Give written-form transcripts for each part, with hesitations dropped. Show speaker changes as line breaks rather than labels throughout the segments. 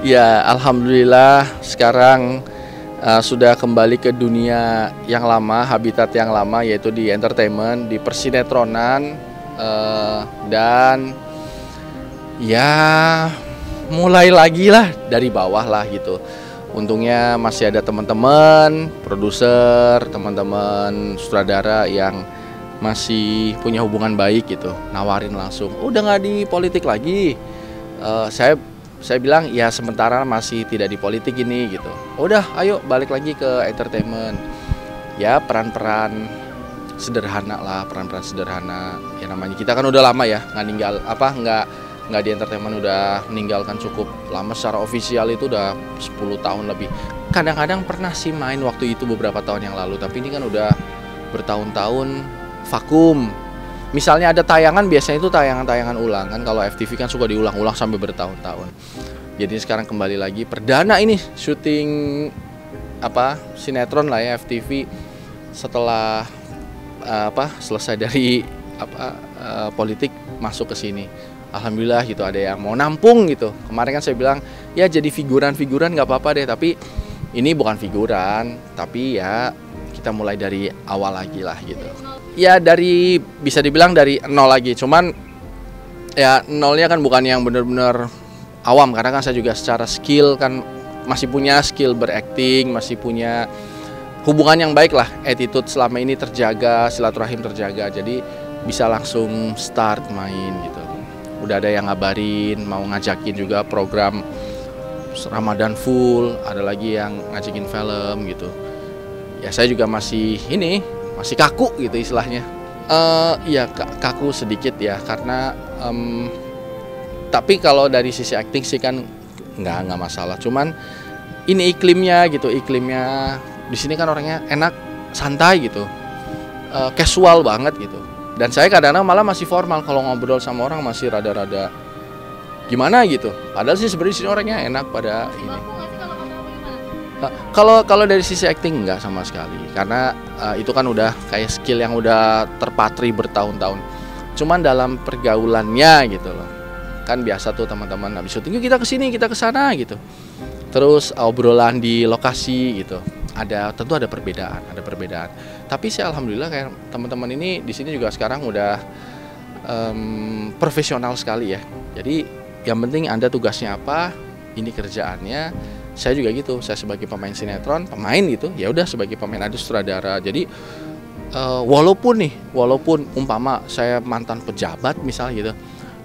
Ya, alhamdulillah sekarang sudah kembali ke dunia yang lama, habitat yang lama, yaitu di entertainment, di persinetronan, dan ya mulai lagi lah dari bawah lah gitu. Untungnya masih ada teman-teman produser, teman-teman sutradara yang masih punya hubungan baik gitu, nawarin langsung, udah nggak di politik lagi. Saya bilang ya sementara masih tidak di politik ini gitu. Udah, ayo balik lagi ke entertainment. Ya peran-peran sederhana lah, peran-peran sederhana. Ya namanya kita kan udah lama ya nggak di entertainment, udah meninggalkan cukup lama secara ofisial, itu udah 10 tahun lebih. Kadang-kadang pernah sih main waktu itu beberapa tahun yang lalu, tapi ini kan udah bertahun-tahun vakum. Misalnya ada tayangan, biasanya itu tayangan-tayangan ulang kan, kalau FTV kan suka diulang-ulang sampai bertahun-tahun. Jadi sekarang kembali lagi perdana ini syuting sinetron lah ya FTV setelah selesai dari politik masuk ke sini. Alhamdulillah gitu, ada yang mau nampung gitu. Kemarin kan saya bilang ya jadi figuran nggak apa-apa deh, tapi ini bukan figuran, tapi ya kita mulai dari awal lagi lah gitu. Ya bisa dibilang dari nol lagi, cuman ya nolnya kan bukan yang benar-benar awam, karena kan saya juga secara skill kan masih punya skill berakting, masih punya hubungan yang baik lah, attitude selama ini terjaga, silaturahim terjaga, jadi bisa langsung start main gitu. Udah ada yang ngabarin mau ngajakin juga program Ramadan full, ada lagi yang ngajakin film gitu. Ya saya juga masih kaku gitu istilahnya. Ya kaku sedikit ya, karena tapi kalau dari sisi acting sih kan nggak masalah. Cuman ini iklimnya di sini kan orangnya enak, santai gitu, casual banget gitu. Dan saya kadang-kadang malah masih formal kalau ngobrol sama orang, masih rada-rada gimana gitu. Padahal sih sebenarnya di sini orangnya enak pada ini. Kalau dari sisi acting enggak sama sekali, karena itu kan udah kayak skill yang udah terpatri bertahun-tahun. Cuman dalam pergaulannya gitu loh, kan biasa tuh teman-teman habis syuting kita kesini kita kesana gitu. Terus obrolan di lokasi gitu, tentu ada perbedaan. Tapi saya alhamdulillah kayak teman-teman ini di sini juga sekarang udah profesional sekali ya. Jadi yang penting Anda tugasnya apa, ini kerjaannya. Saya juga gitu, saya sebagai pemain sinetron, gitu, ya udah sebagai pemain, ada sutradara. Jadi walaupun umpama saya mantan pejabat misalnya gitu,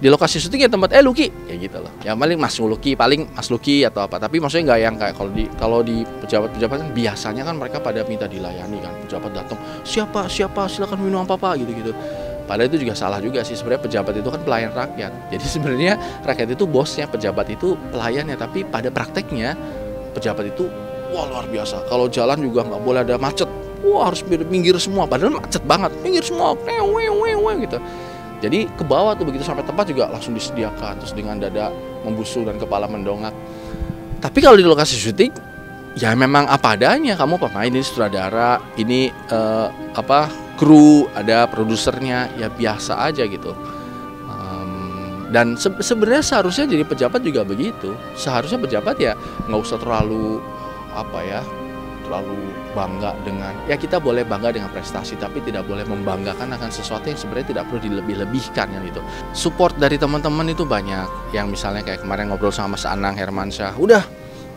di lokasi syuting ya tempat Luki ya gitu loh. Ya paling Mas Luki atau apa. Tapi maksudnya nggak yang kayak kalau di pejabat-pejabat kan biasanya kan mereka pada minta dilayani kan. Pejabat datang, siapa silakan minum apa gitu. Padahal itu juga salah juga sih, sebenarnya pejabat itu kan pelayan rakyat. Jadi sebenarnya rakyat itu bosnya, pejabat itu pelayannya. Tapi pada prakteknya pejabat itu wah luar biasa. Kalau jalan juga nggak boleh ada macet. Wah harus minggir semua. Padahal macet banget, minggir semua, gitu. Jadi ke bawah tuh, begitu sampai tempat juga langsung disediakan, terus dengan dada membusuk dan kepala mendongak. Tapi kalau di lokasi syuting ya memang apa adanya. Kamu pemain, ini sutradara, ini kru, ada produsernya, ya biasa aja gitu. Dan sebenarnya seharusnya jadi pejabat juga begitu. Seharusnya pejabat ya nggak usah terlalu bangga dengan, ya kita boleh bangga dengan prestasi, tapi tidak boleh membanggakan akan sesuatu yang sebenarnya tidak perlu dilebih-lebihkan yang itu. Support dari teman-teman itu banyak, yang misalnya kayak kemarin ngobrol sama Mas Anang Hermansyah, udah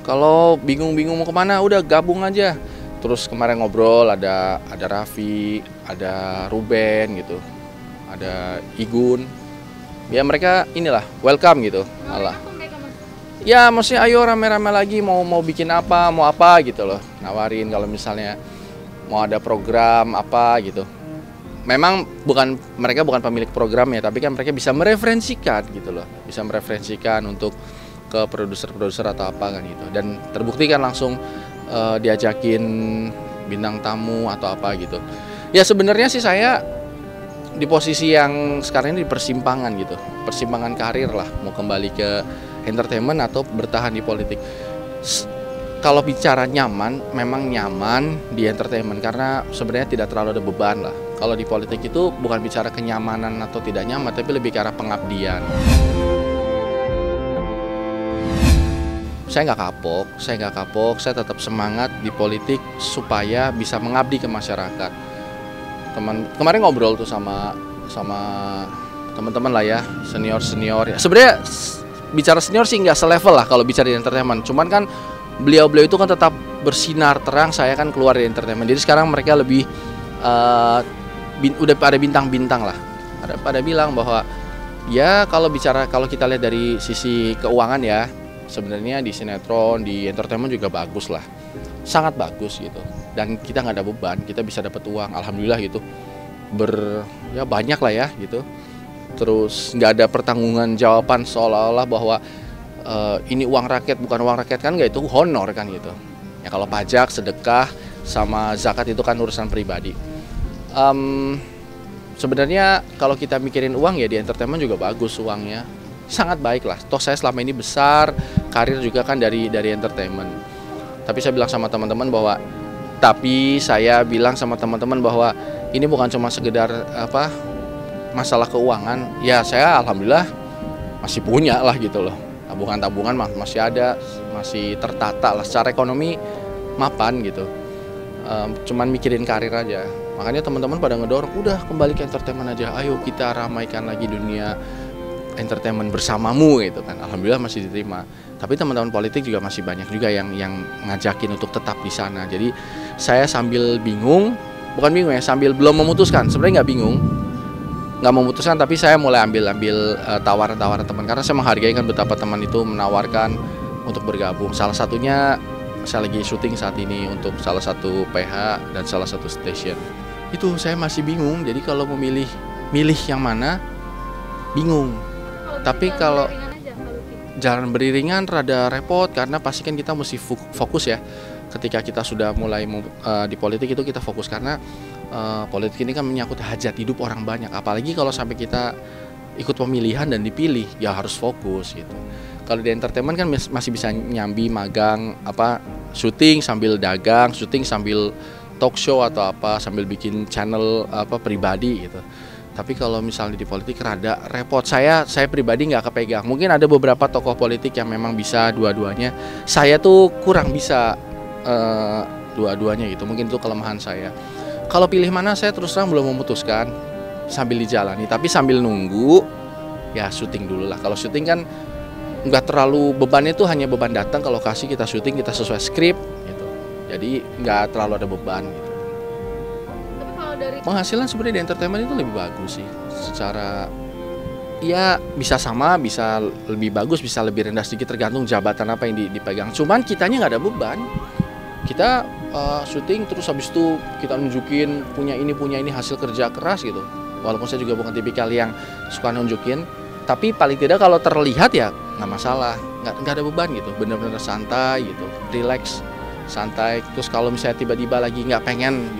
kalau bingung mau kemana udah gabung aja. Terus kemarin ngobrol ada Raffi, ada Ruben gitu, ada Igun. Ya mereka inilah welcome gitu, malah. Ya maksudnya ayo rame-rame lagi, mau bikin apa, mau apa gitu loh. Nawarin kalau misalnya mau ada program apa gitu. Memang mereka bukan pemilik program ya, tapi kan mereka bisa mereferensikan gitu loh. Bisa mereferensikan untuk ke produser-produser atau apa kan gitu. Dan terbukti kan langsung diajakin bintang tamu atau apa gitu. Ya sebenarnya sih saya di posisi yang sekarang ini di persimpangan gitu. Persimpangan karir lah, mau kembali ke entertainment atau bertahan di politik. Kalau bicara nyaman, memang nyaman di entertainment karena sebenarnya tidak terlalu ada beban lah. Kalau di politik itu bukan bicara kenyamanan atau tidak nyaman, tapi lebih ke arah pengabdian. saya nggak kapok, saya tetap semangat di politik supaya bisa mengabdi ke masyarakat. Kemarin ngobrol tuh sama teman-teman lah ya, senior ya. Sebenarnya bicara senior sih nggak selevel lah kalau bicara di entertainment. Cuman kan beliau itu kan tetap bersinar terang, saya kan keluar dari entertainment. Jadi sekarang mereka lebih udah pada bintang-bintang lah. Pada bilang bahwa ya kalau kita lihat dari sisi keuangan ya, sebenarnya di sinetron, di entertainment juga bagus lah, sangat bagus gitu. Dan kita nggak ada beban, kita bisa dapat uang, alhamdulillah gitu. Banyak lah ya gitu. Terus nggak ada pertanggungan jawaban seolah-olah bahwa ini uang rakyat, bukan uang rakyat, kan nggak, itu honor kan gitu. Ya kalau pajak, sedekah, sama zakat itu kan urusan pribadi. Sebenarnya kalau kita mikirin uang ya di entertainment juga bagus uangnya, sangat baik lah. Toh saya selama ini besar, karir juga kan dari entertainment. Tapi saya bilang sama teman-teman bahwa ini bukan cuma sekedar masalah keuangan. Ya saya alhamdulillah masih punya lah gitu loh. Tabungan masih ada, masih tertata lah secara ekonomi, mapan gitu. Cuman mikirin karir aja. Makanya teman-teman pada ngedorong, udah kembali ke entertainment aja. Ayo kita ramaikan lagi dunia entertainment bersamamu gitu kan. Alhamdulillah masih diterima. Tapi teman-teman politik juga masih banyak juga yang ngajakin untuk tetap di sana. Jadi saya sambil bingung, bukan bingung ya, sambil belum memutuskan. Sebenarnya nggak memutuskan, tapi saya mulai ambil tawaran-tawaran teman, karena saya menghargai kan betapa teman itu menawarkan untuk bergabung. Salah satunya saya lagi syuting saat ini untuk salah satu PH dan salah satu station. Itu saya masih bingung. Jadi kalau milih yang mana, bingung. Tapi kalau jalan beriringan rada repot, karena pasti kan kita mesti fokus ya. Ketika kita sudah mulai di politik itu kita fokus, karena politik ini kan menyangkut hajat hidup orang banyak. Apalagi kalau sampai kita ikut pemilihan dan dipilih, ya harus fokus gitu. Kalau di entertainment kan masih bisa nyambi magang, syuting sambil dagang, syuting sambil talk show atau sambil bikin channel pribadi gitu. Tapi kalau misalnya di politik rada repot. Saya pribadi nggak kepegang. Mungkin ada beberapa tokoh politik yang memang bisa dua-duanya. Saya tuh kurang bisa dua-duanya gitu. Mungkin itu kelemahan saya. Kalau pilih mana, saya terus terang belum memutuskan, sambil dijalani. Tapi sambil nunggu, ya syuting dulu lah. Kalau syuting kan nggak terlalu, bebannya itu hanya beban datang ke lokasi, kita syuting, kita sesuai skrip gitu. Jadi nggak terlalu ada beban gitu.
Tapi kalau dari
penghasilan sebenarnya di entertainment itu lebih bagus sih. Secara ya bisa sama, bisa lebih bagus, bisa lebih rendah sedikit, tergantung jabatan apa yang dipegang. Cuman kitanya nggak ada beban. Kita syuting terus habis itu kita nunjukin punya ini hasil kerja keras gitu. Walaupun saya juga bukan tipikal yang suka nunjukin, tapi paling tidak kalau terlihat ya nggak masalah, nggak ada beban gitu, bener-bener santai gitu, relax, santai. Terus kalau misalnya tiba-tiba lagi nggak pengen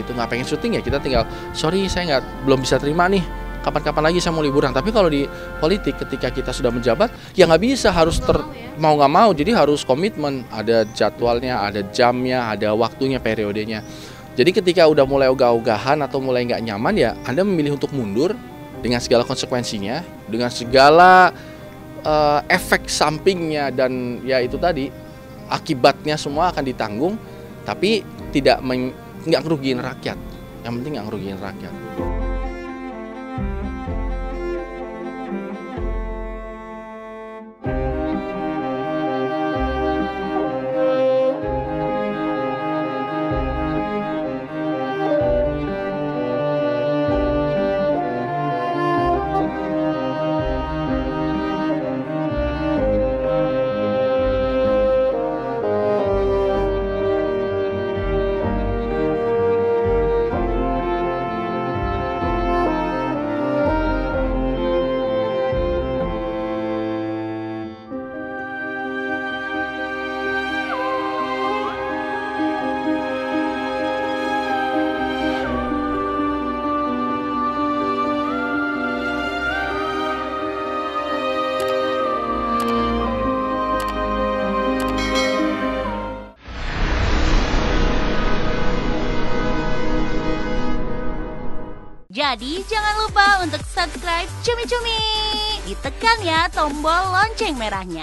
syuting, ya kita tinggal sorry saya belum bisa terima nih, kapan-kapan lagi saya mau liburan. Tapi kalau di politik ketika kita sudah menjabat, ya nggak bisa, harus mau nggak mau, jadi harus komitmen, ada jadwalnya, ada jamnya, ada waktunya, periodenya. Jadi ketika udah mulai ogah-ogahan atau mulai nggak nyaman, ya Anda memilih untuk mundur dengan segala konsekuensinya, dengan segala efek sampingnya, dan ya itu tadi akibatnya semua akan ditanggung, tapi nggak ngerugiin rakyat. Yang penting nggak ngerugiin rakyat.
Jadi jangan lupa untuk subscribe Cumi Cumi. Ditekan ya tombol lonceng merahnya.